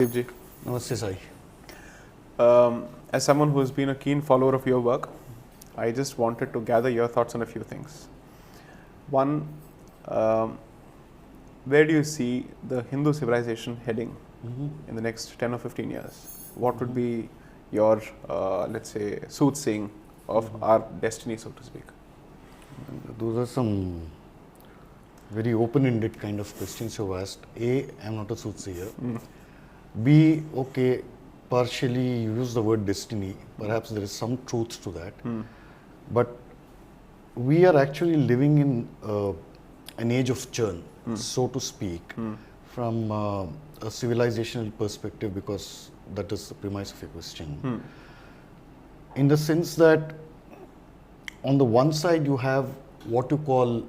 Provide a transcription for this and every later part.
Ji. Namaste, Sai. As someone who has been a keen follower of your work, I just wanted to gather your thoughts on a few things. One, where do you see the Hindu civilization heading in the next 10 or 15 years? What would be your, let's say, soothsaying of our destiny, so to speak? Those are some very open-ended kind of questions you asked. A, I'm not a soothsayer. B, okay, partially you use the word destiny. Perhaps there is some truth to that. But we are actually living in an age of churn, so to speak, from a civilizational perspective, because that is the premise of your question. In the sense that on the one side you have what you call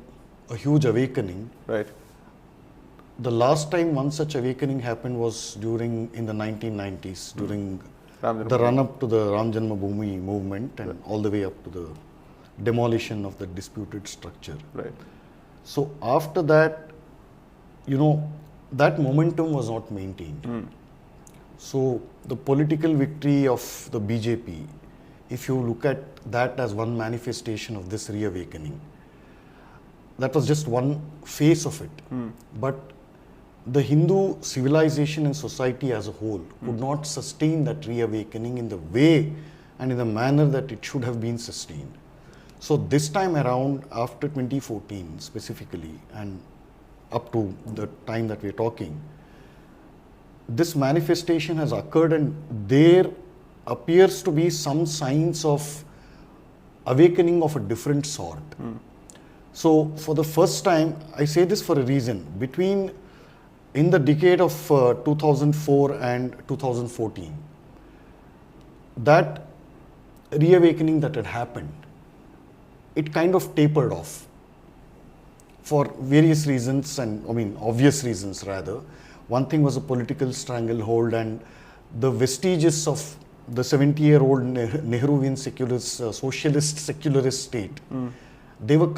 a huge awakening. Right. The last time one such awakening happened was in the 1990s, during the run-up to the Ram Janmabhoomi movement and all the way up to the demolition of the disputed structure. Right. So after that, that momentum was not maintained. So the political victory of the BJP, if you look at that as one manifestation of this reawakening, that was just one face of it. But the Hindu civilization and society as a whole could not sustain that reawakening in the way and in the manner that it should have been sustained. So this time around, after 2014 specifically, and up to the time that we're talking, this manifestation has occurred, and there appears to be some signs of awakening of a different sort. So for the first time, I say this for a reason, in the decade of 2004 and 2014, that reawakening that had happened, it kind of tapered off for various reasons, and obvious reasons rather. One thing was a political stranglehold, and the vestiges of the 70-year-old Nehruvian socialist secularist state. They were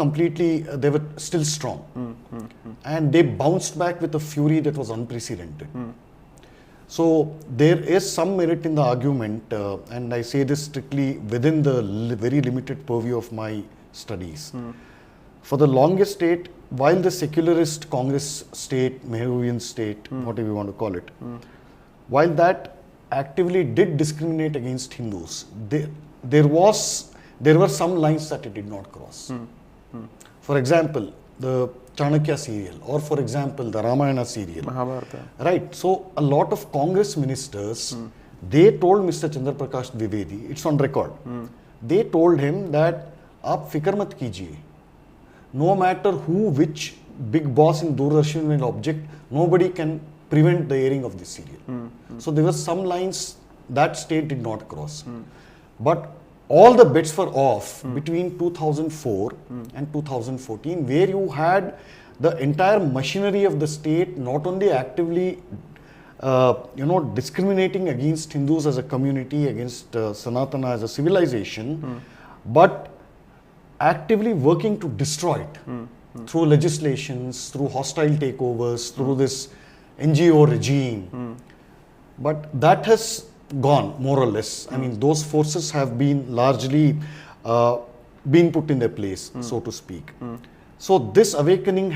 still strong. And they bounced back with a fury that was unprecedented. So there is some merit in the argument, and I say this strictly within the very limited purview of my studies. For the longest state, while the secularist Congress state, Nehruvian state, whatever you want to call it, while that actively did discriminate against Hindus, there were some lines that it did not cross. For example, the Chanakya serial, or for example, the Ramayana serial. Mahabharata. Right. So a lot of Congress ministers, they told Mr. Chandra Prakash Dwivedi, it's on record, they told him that, "Aap fikar mat kijiye. No matter which big boss in Doordarshan will object, nobody can prevent the airing of this serial." So there were some lines that state did not cross. But all the bets were off between 2004 and 2014, where you had the entire machinery of the state not only actively discriminating against Hindus as a community, against Sanatana as a civilization, but actively working to destroy it through legislations, through hostile takeovers, through this NGO regime. But that has gone, more or less. Those forces have been largely been put in their place, so to speak. So this awakening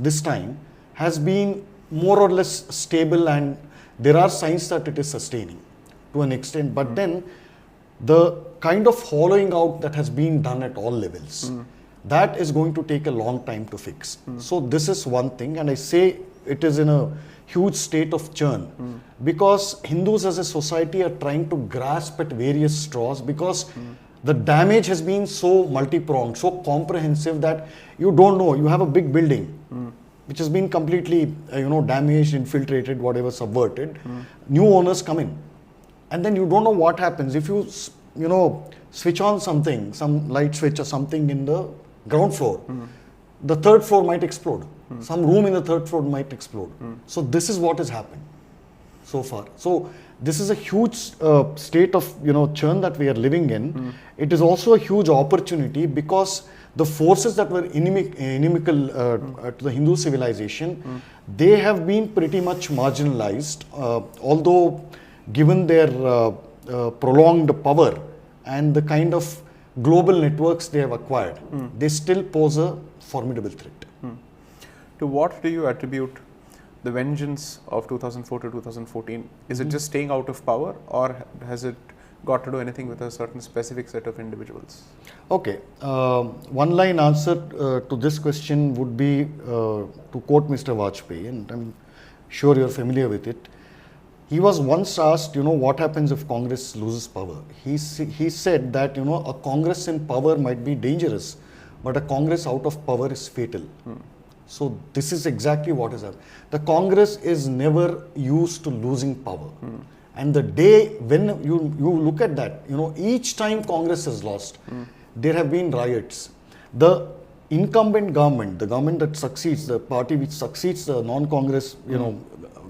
this time has been more or less stable, and there are signs that it is sustaining to an extent. But then the kind of hollowing out that has been done at all levels, that is going to take a long time to fix. So this is one thing, and I say it is in a huge state of churn, because Hindus as a society are trying to grasp at various straws, because the damage has been so multi-pronged, so comprehensive, that you don't know. You have a big building which has been completely damaged, infiltrated, whatever, subverted. New owners come in, and then you don't know what happens. If you switch on something, some light switch or something in the ground floor, the third floor might explode. Some room in the third floor might explode. So this is what has happened. so far. So this is a huge state of churn that we are living in. It is also a huge opportunity because the forces that were inimical to the Hindu civilization, they have been pretty much marginalized, although given their prolonged power and the kind of global networks they have acquired, they still pose a formidable threat. To what do you attribute the vengeance of 2004 to 2014? Is it just staying out of power, or has it got to do anything with a certain specific set of individuals? Okay, one line answer to this question would be to quote Mr. Vajpayee, and I'm sure you're familiar with it. He was once asked, what happens if Congress loses power? He said that, a Congress in power might be dangerous, but a Congress out of power is fatal. So this is exactly what is happening. The Congress is never used to losing power. And the day when you look at that, each time Congress has lost, there have been riots. The incumbent government, the government that succeeds, the party which succeeds the non-Congress,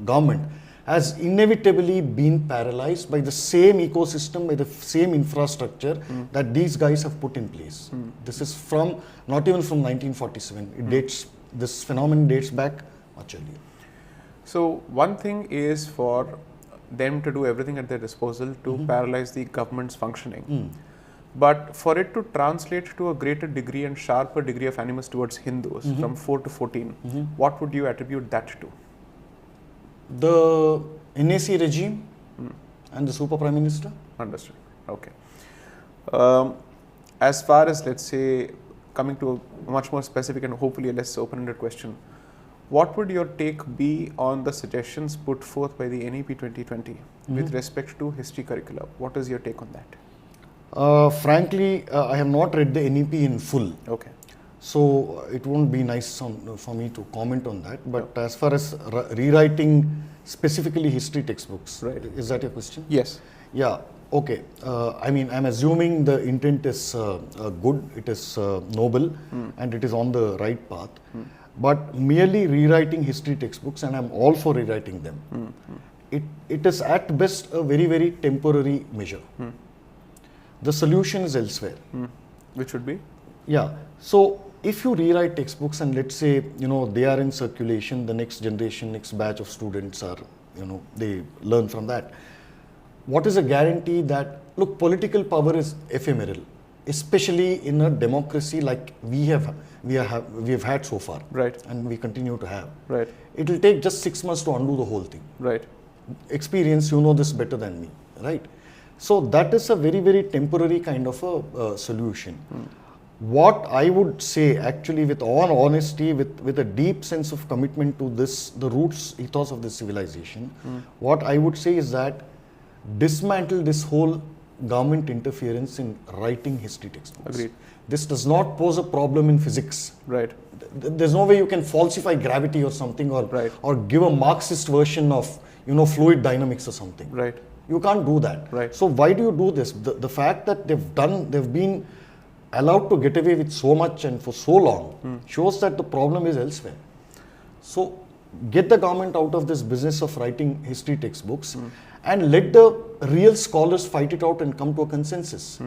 government, has inevitably been paralyzed by the same ecosystem, by the same infrastructure that these guys have put in place. This is not even from 1947. This phenomenon dates back much earlier. So one thing is for them to do everything at their disposal to paralyze the government's functioning. But for it to translate to a greater degree and sharper degree of animus towards Hindus from 4 to 14, what would you attribute that to? The NAC regime and the super prime minister. Understood. Okay. As far as, let's say, coming to a much more specific and hopefully a less open-ended question, what would your take be on the suggestions put forth by the NEP 2020 with respect to history curricula? What is your take on that? Frankly, I have not read the NEP in full. Okay. So it won't be nice for me to comment on that. But as far as rewriting specifically history textbooks, right, is that your question? Yes. Yeah. Okay. I'm assuming the intent is good, it is noble, and it is on the right path. But merely rewriting history textbooks, and I'm all for rewriting them, it is at best a very, very temporary measure. The solution is elsewhere. Which would be? Yeah. So if you rewrite textbooks and let's say, they are in circulation, the next generation, next batch of students are, they learn from that. What is a guarantee that, look, political power is ephemeral, especially in a democracy like we have had so far, right, and we continue to have. Right. It will take just 6 months to undo the whole thing. Right. Experience, you know this better than me, right? So that is a very, very temporary kind of a solution. What I would say, actually, with all honesty, with a deep sense of commitment to this, the roots, ethos of this civilization, what I would say is that dismantle this whole government interference in writing history textbooks. Agreed. This does not pose a problem in physics. Right. There's no way you can falsify gravity or something, or give a Marxist version of fluid dynamics or something. Right. You can't do that. Right. So why do you do this? The fact that they've been allowed to get away with so much and for so long shows that the problem is elsewhere. So get the government out of this business of writing history textbooks and let the real scholars fight it out and come to a consensus.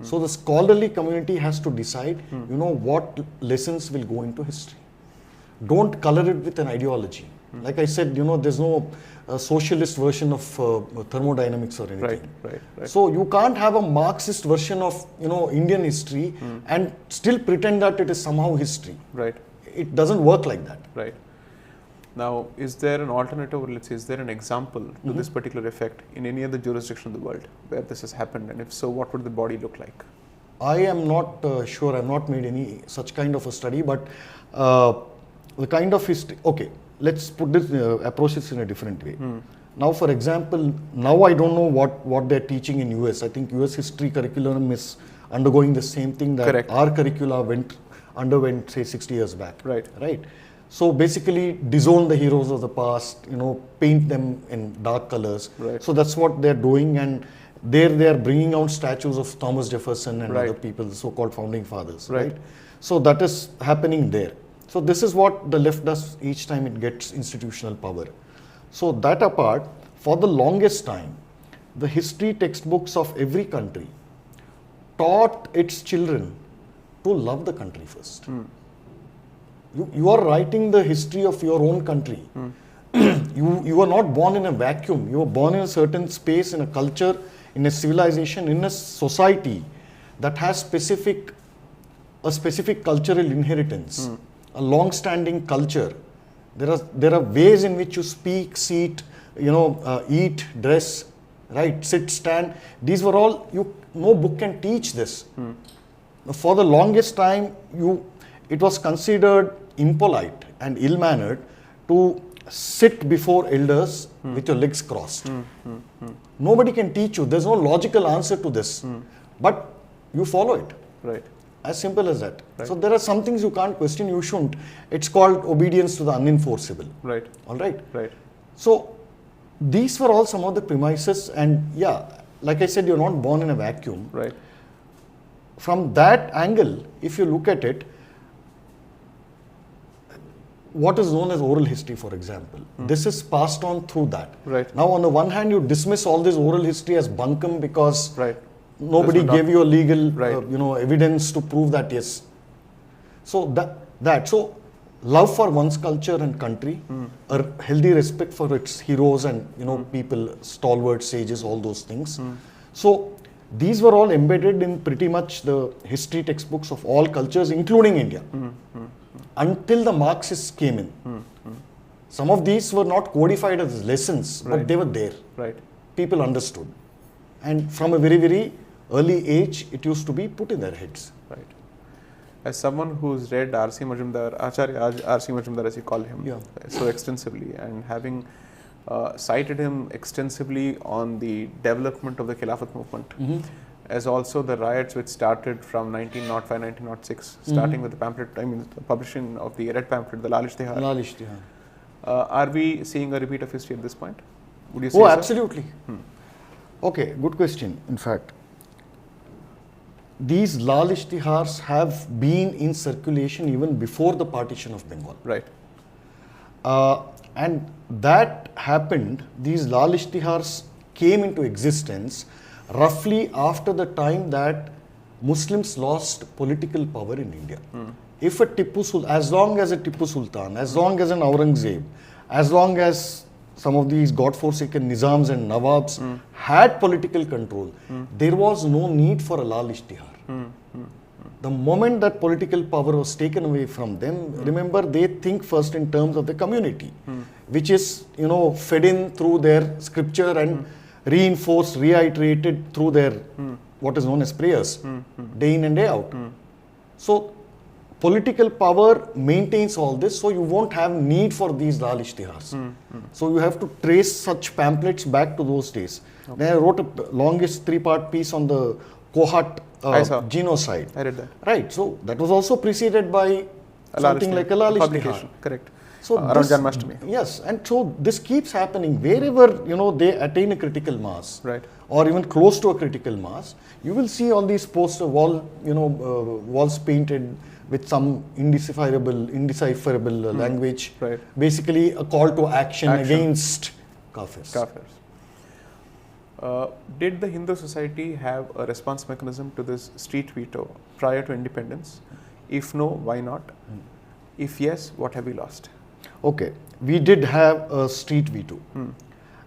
So the scholarly community has to decide, what lessons will go into history. Don't color it with an ideology. Like I said, there's no socialist version of thermodynamics or anything. Right. So you can't have a Marxist version of Indian history and still pretend that it is somehow history. Right. It doesn't work like that. Right. Now, is there an alternative, or let's say, is there an example to this particular effect in any other jurisdiction in the world where this has happened? And if so, what would the body look like? I am not sure. I have not made any such kind of a study, but the kind of history, okay, let's put this, approach this in a different way. Now, for example, now I don't know what they're teaching in US. I think US history curriculum is undergoing the same thing that Correct. Our curricula underwent, say, 60 years back. Right. So basically, disown the heroes of the past, paint them in dark colors. Right. So that's what they're doing, and they are bringing out statues of Thomas Jefferson and other people, the so-called founding fathers. Right. So that is happening there. So this is what the left does each time it gets institutional power. So that apart, for the longest time, the history textbooks of every country taught its children to love the country first. You are writing the history of your own country. You are not born in a vacuum. You are born in a certain space, in a culture, in a civilization, in a society that has a specific cultural inheritance, a long-standing culture. There are ways in which you speak, sit, eat, dress, right, sit, stand. These were all, no book can teach this. For the longest time, it was considered impolite and ill-mannered to sit before elders with your legs crossed. Nobody can teach you. There's no logical answer to this. But you follow it. Right. As simple as that. Right. So there are some things you can't question, you shouldn't. It's called obedience to the unenforceable. Right. All right. Right. So these were all some of the premises, and yeah, like I said, you're not born in a vacuum. Right. From that angle, if you look at it, what is known as oral history, for example, this is passed on through that. Right. Now, on the one hand, you dismiss all this oral history as bunkum because Right. nobody gave you a legal, Right. evidence to prove that, yes. So so love for one's culture and country, a healthy respect for its heroes and people, stalwarts, sages, all those things. So these were all embedded in pretty much the history textbooks of all cultures, including India, until the Marxists came in. Some of these were not codified as lessons, but they were there. Right. People understood, and from a very, very early age, it used to be put in their heads. Right. As someone who's read R.C. Majumdar, Acharya R.C. Majumdar as you call him, so extensively, and having cited him extensively on the development of the Khilafat movement, as also the riots which started from 1905, 1906, starting with the pamphlet, the publishing of the red pamphlet, the Lal Ishtihar. Lal Ishtihar. Are we seeing a repeat of history at this point? Would you say Oh, so? absolutely. Okay, good question. In fact, these Lal Ishtihars have been in circulation even before the partition of Bengal. Right. And that happened, these Lal Ishtihars came into existence roughly after the time that Muslims lost political power in India. If a as long as a Tipu Sultan, as long as an Aurangzeb, as long as some of these godforsaken Nizams and Nawabs had political control, there was no need for a Lal Ishtihar. The moment that political power was taken away from them, remember, they think first in terms of the community, which is, fed in through their scripture and reinforced, reiterated through their what is known as prayers, day in and day out. So political power maintains all this, so you won't have need for these Lal Ishtihars. So you have to trace such pamphlets back to those days. Then I wrote a longest 3-part piece on the Kohat genocide. I read that. Right, so that was also preceded by something like a Lal Ishtihar. Correct. So around Janmashtami. Yes, and so this keeps happening wherever they attain a critical mass, right, or even close to a critical mass. You will see all these poster walls painted with some indecipherable language. Right. Basically, a call to action against Kafirs. Did the Hindu society have a response mechanism to this street veto prior to independence? If no, why not? If yes, what have we lost? Okay, we did have a street veto,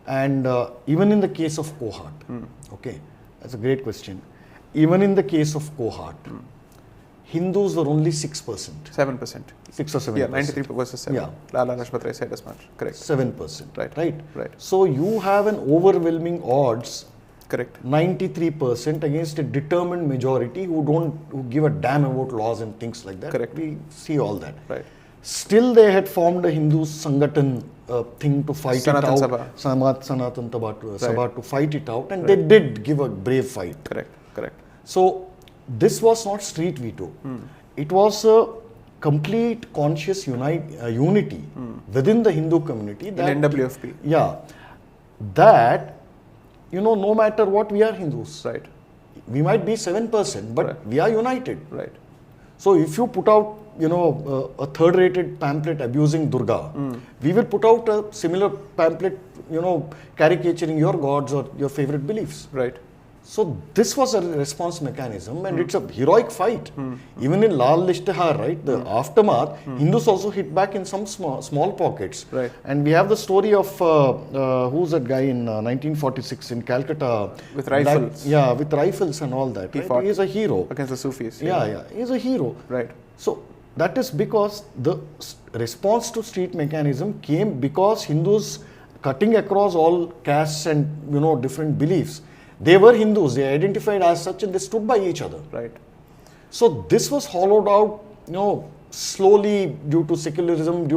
and even in the case of Kohat, okay, that's a great question. Even in the case of Kohat, Hindus were only 6%. 7%. 6 or 7%. Yeah, 93 versus 7. Yeah. Lala Lajpat Rai said as much. Correct. 7%. Right. Right. So you have an overwhelming odds. Correct. 93% against a determined majority who give a damn about laws and things like that. Correct. We see all that. Right. Still, they had formed a Hindu Sangathan thing to fight Sanatan it out. Sanatan Sabha to fight it out, and they did give a brave fight. Correct. So this was not street veto. It was a complete conscious unity within the Hindu community. That, in NWFP. Yeah. That, no matter what, we are Hindus. Right. We might be 7%, but we are united. Right. So if you put out, a third-rated pamphlet abusing Durga, we will put out a similar pamphlet, caricaturing your gods or your favorite beliefs. Right. So this was a response mechanism, and it's a heroic fight. Even in Lal Ishtihar, right, the aftermath, Hindus also hit back in some small pockets. Right. And we have the story of who's that guy in 1946 in Calcutta with rifles. With rifles and all that. He is a hero against the Sufis. he's a hero. Right. So that is because the response to street mechanism came because Hindus, cutting across all castes and different beliefs, they were Hindus, they identified as such, and they stood by each other. Right. So this was hollowed out, slowly due to secularism,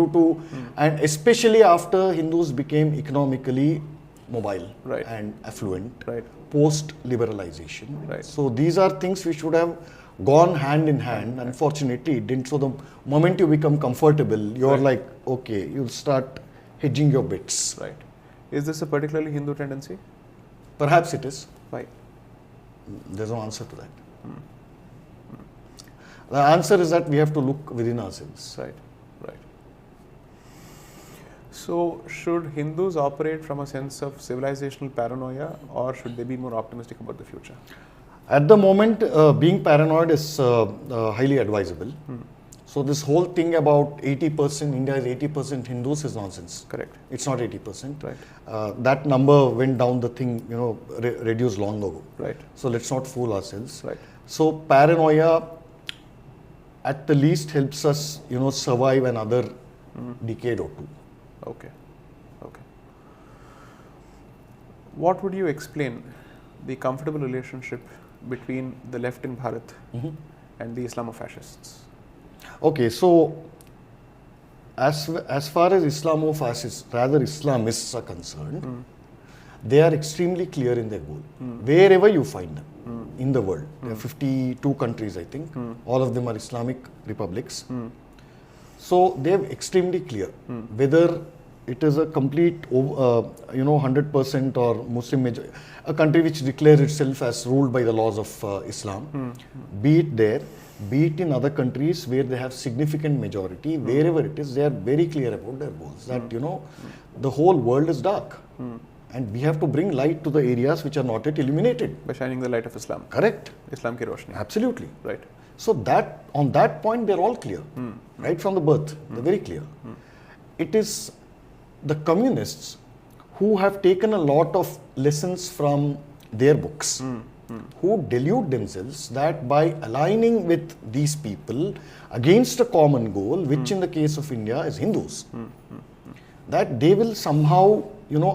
and especially after Hindus became economically mobile Right. and affluent, Right. post-liberalization. Right. So these are things which should have gone hand in hand. Unfortunately, it didn't. So the moment you become comfortable, you're like, okay, you'll start hedging your bets. Right. Is this a particularly Hindu tendency? Perhaps it is. Why? There's no answer to that. The answer is that we have to look within ourselves. Right. Right. So, should Hindus operate from a sense of civilizational paranoia, or should they be more optimistic about the future? At the moment, being paranoid is highly advisable. So this whole thing about 80%, India is 80% Hindus is nonsense. Correct. It's not 80%. Right. That number went down the thing, reduced long ago. Right. So let's not fool ourselves. Right. So paranoia at the least helps us, survive another decade or two. Okay. Okay. What would you explain the comfortable relationship between the left in Bharat and the Islamofascists? Okay, so as far as Islamofascists, rather Islamists are concerned, they are extremely clear in their goal. Wherever you find them in the world, there are 52 countries, I think. All of them are Islamic republics. So they are extremely clear whether it is a complete, 100% or Muslim major, a country which declares itself as ruled by the laws of Islam, be it there, be it in other countries where they have significant majority, wherever it is, they are very clear about their goals. That, the whole world is dark. And we have to bring light to the areas which are not yet illuminated. By shining the light of Islam. Correct. Islam ki roshni. Absolutely. Right. So that, on that point, they're all clear. Right from the birth, they're very clear. It is the communists who have taken a lot of lessons from their books, who delude themselves that by aligning with these people against a common goal, which in the case of India is Hindus, that they will somehow,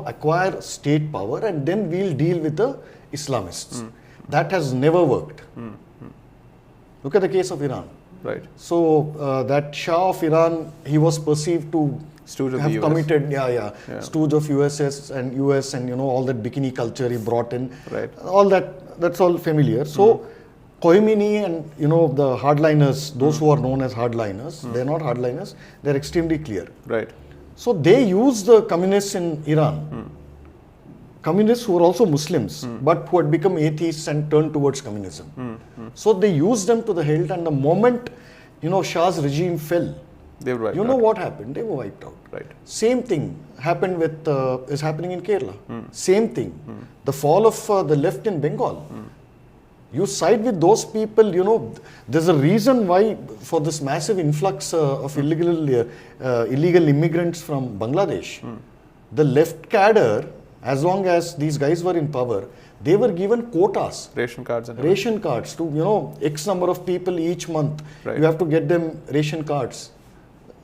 acquire state power and then we'll deal with the Islamists. That has never worked. Look at the case of Iran. Right. So that Shah of Iran, he was perceived to Stooge of have the US. committed, stooge of US and all that bikini culture he brought in. Right. All that's all familiar. So Khomeini and the hardliners, those who are known as hardliners, they're not hardliners, they're extremely clear. Right. So they use the communists in Iran, communists who were also Muslims, but who had become atheists and turned towards communism. So they used them to the hilt, and the moment Shah's regime fell, They were wiped out. what happened? They were wiped out. Right. Same thing happened with is happening in Kerala. Same thing. The fall of the left in Bengal. You side with those people. There's a reason why for this massive influx of illegal immigrants from Bangladesh. The left cadre, as long as these guys were in power, they were given quotas. Ration cards and Ration cards to X number of people each month. Right. You have to get them ration cards.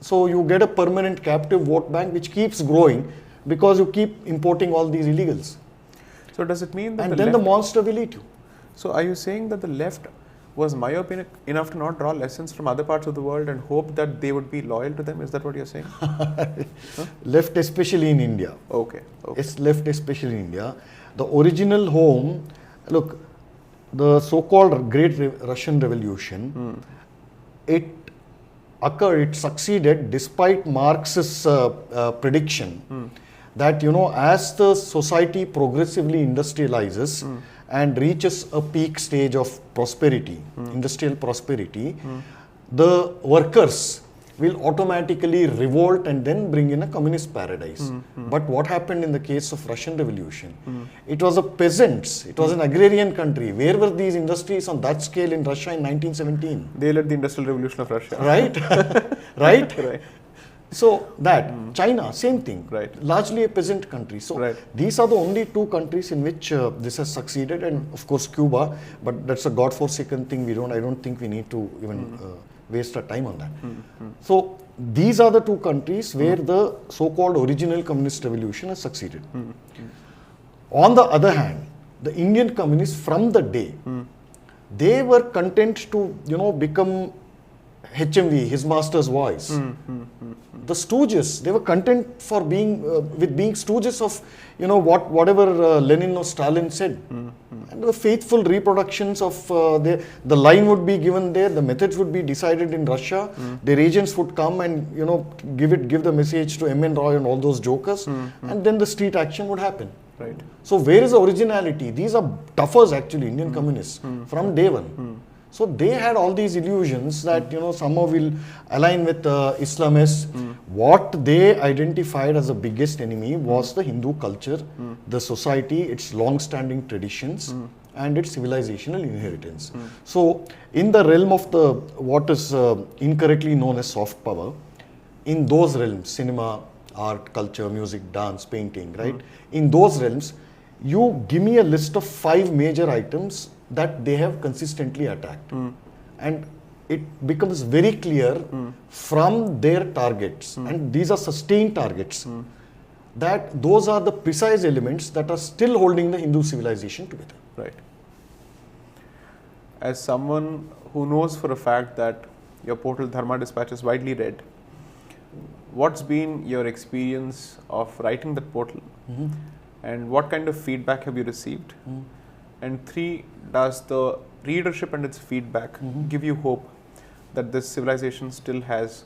So you get a permanent captive vote bank which keeps growing because you keep importing all these illegals. So does it mean that And the then left, the monster will eat you. So are you saying that the left was myopic enough to not draw lessons from other parts of the world and hope that they would be loyal to them? Is that what you're saying? Left especially in India. Okay. It's left especially in India. The original home, look, the so-called Great Russian Revolution, it succeeded despite Marx's prediction that, as the society progressively industrializes and reaches a peak stage of prosperity, industrial prosperity, the workers will automatically revolt and then bring in a communist paradise. But what happened in the case of Russian Revolution? It was a peasants, it was an agrarian country. Where were these industries on that scale in Russia in 1917? They led the Industrial Revolution of Russia. Right? Right? Right. So that, China, same thing, Right. largely a peasant country. So Right. these are the only two countries in which this has succeeded, and of course Cuba, but that's a godforsaken thing. I don't think we need to even waste our time on that. So these are the two countries where the so-called original communist revolution has succeeded. On the other hand, the Indian communists from the day, they were content to, become HMV, his master's voice. The stooges, they were content for being with being stooges of whatever Lenin or Stalin said, and the faithful reproductions of the line would be given there, the methods would be decided in Russia, their agents would come and give the message to M.N. Roy and all those jokers, and then the street action would happen. Right. So where is the originality? These are toughers actually, Indian communists from day one. So they had all these illusions that somehow will align with Islamists. What they identified as the biggest enemy was the Hindu culture, the society, its long-standing traditions, and its civilizational inheritance. So in the realm of what is incorrectly known as soft power, in those realms, cinema, art, culture, music, dance, painting, right? In those realms, you give me a list of 5 major items that they have consistently attacked. And it becomes very clear from their targets, and these are sustained targets, that those are the precise elements that are still holding the Hindu civilization together. Right. As someone who knows for a fact that your portal Dharma Dispatch is widely read, what's been your experience of writing that portal? And what kind of feedback have you received? And 3, does the readership and its feedback give you hope that this civilization still has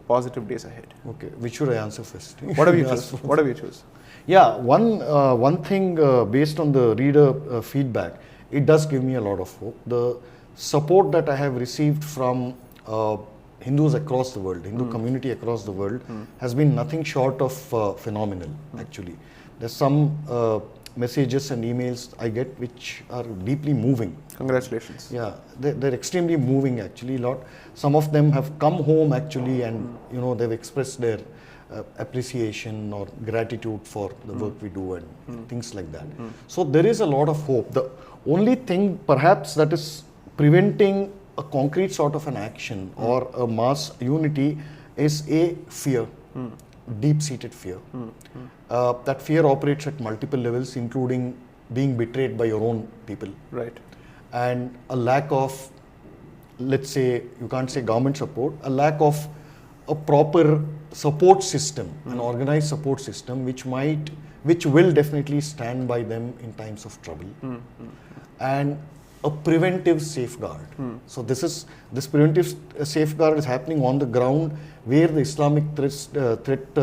positive days ahead? Okay, which should I answer first? What have you choose? What have you choose? Yeah, one thing based on the reader feedback, it does give me a lot of hope. The support that I have received from Hindus across the world, Hindu community across the world, has been nothing short of phenomenal, actually. There's some messages and emails I get which are deeply moving. Congratulations. Yeah, they're extremely moving actually. Some of them have come home actually, and they've expressed their appreciation or gratitude for the work we do and things like that. So there is a lot of hope. The only thing perhaps that is preventing a concrete sort of an action or a mass unity is a fear, deep-seated fear. That fear operates at multiple levels, including being betrayed by your own people. Right. And a lack of, let's say, you can't say government support, a lack of a proper support system, an organized support system, which will definitely stand by them in times of trouble. And a preventive safeguard. So this preventive safeguard is happening on the ground where the Islamic threat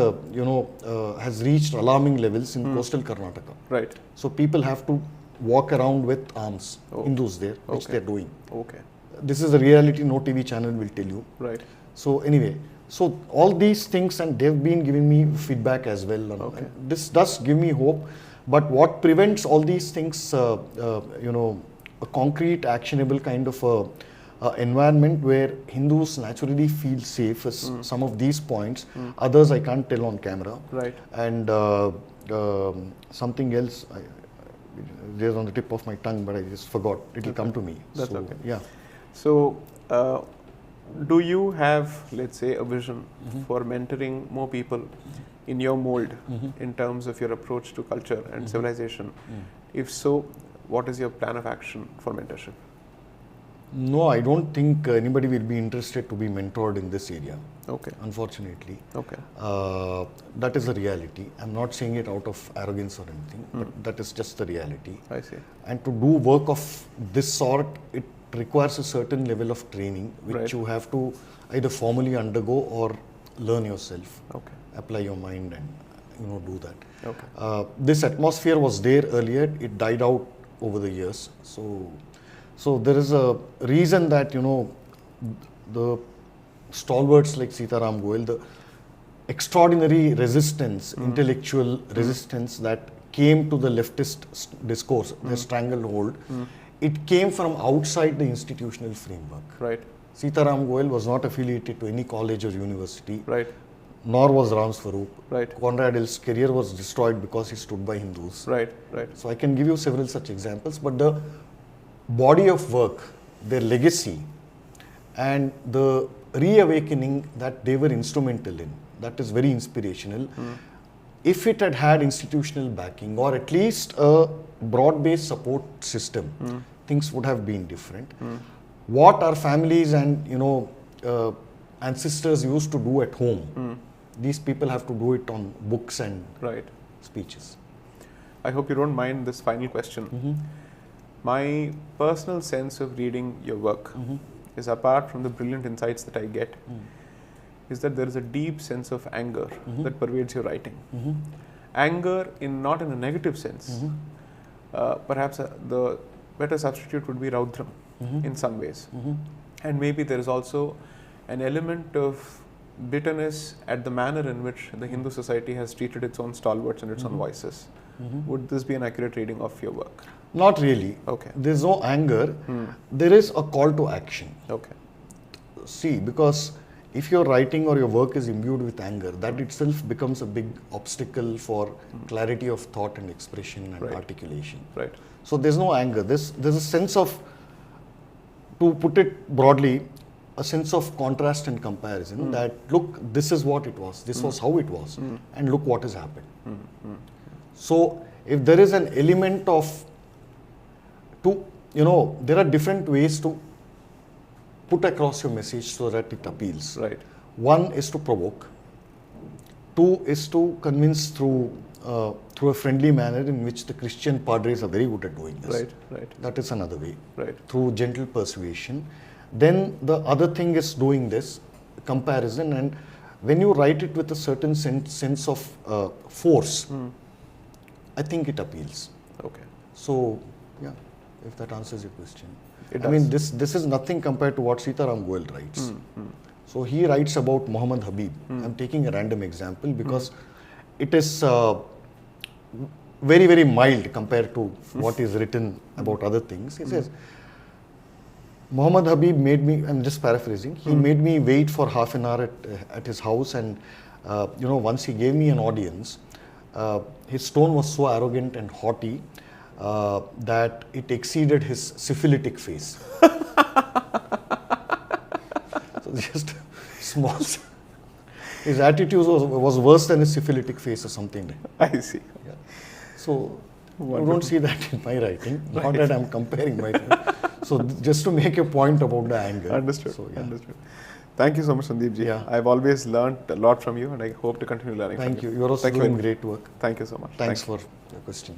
has reached alarming levels in coastal Karnataka. Right. So people have to walk around with arms, Hindus there, which they're doing. Okay. This is a reality no TV channel will tell you. Right. So anyway, so all these things, and they've been giving me feedback as well. Okay. This does give me hope. But what prevents all these things, a concrete, actionable kind of environment where Hindus naturally feel safe is some of these points. Others I can't tell on camera. Right. And something else, there's on the tip of my tongue, but I just forgot. It'll come to me. That's so, okay. Yeah. So, do you have, let's say, a vision for mentoring more people in your mold in terms of your approach to culture and civilization? If so, what is your plan of action for mentorship? No, I don't think anybody will be interested to be mentored in this area. Okay. Unfortunately. Okay. That is the reality. I'm not saying it out of arrogance or anything, but that is just the reality. I see. And to do work of this sort, it requires a certain level of training, which you have to either formally undergo or learn yourself. Okay. Apply your mind and do that. Okay. This atmosphere was there earlier. It died out over the years. So there is a reason that the stalwarts like Sitaram Goel, the extraordinary resistance, intellectual resistance that came to the leftist discourse, the stranglehold, it came from outside the institutional framework. Right. Sitaram Goel was not affiliated to any college or university, Right. nor was Ram Swaroop. Right. Conrad Hill's career was destroyed because he stood by Hindus. Right. Right. So I can give you several such examples, but the body of work, their legacy, and the reawakening that they were instrumental in, that is very inspirational. If it had had institutional backing or at least a broad-based support system, things would have been different. What our families and ancestors used to do at home, these people have to do it on books and Right. speeches. I hope you don't mind this final question. My personal sense of reading your work is, apart from the brilliant insights that I get, is that there is a deep sense of anger that pervades your writing. Anger not in a negative sense. Perhaps the better substitute would be raudram in some ways. And maybe there is also an element of bitterness at the manner in which the Hindu society has treated its own stalwarts and its own voices. Would this be an accurate reading of your work? Not really. Okay. There is no anger. There is a call to action. Okay. See, because if your writing or your work is imbued with anger, that itself becomes a big obstacle for clarity of thought and expression and Right. articulation. Right. So there's no anger. There's a sense of, to put it broadly, a sense of contrast and comparison that, look, this is what it was, this was how it was, and look what has happened. So if there is an element of, there are different ways to put across your message so that it appeals. Right. One is to provoke. Two is to convince through a friendly manner, in which the Christian padres are very good at doing this. Right. Right. That is another way. Right. Through gentle persuasion. Then the other thing is doing this comparison, and when you write it with a certain sense of force, I think it appeals. Okay. So, yeah, if that answers your question. It I mean, does. this is nothing compared to what Sitaram Goel writes. So he writes about Muhammad Habib. I'm taking a random example because it is very, very mild compared to what is written about other things. He says, Muhammad Habib made me, I'm just paraphrasing, he made me wait for half an hour at his house, and once he gave me an audience, his tone was so arrogant and haughty that it exceeded his syphilitic face. So just small. His attitude was worse than his syphilitic face or something. I see. Yeah. So Wonderful. you don't see that in my writing. Not that I'm comparing myself. So just to make a point about the anger. Understood. So, yeah. Understood. Thank you so much, Sandeep ji. Yeah. I've always learned a lot from you, and I hope to continue learning Thank from you. You're also Thank you doing very much. great work. Thank you so much. Thanks Thank you. for your questions.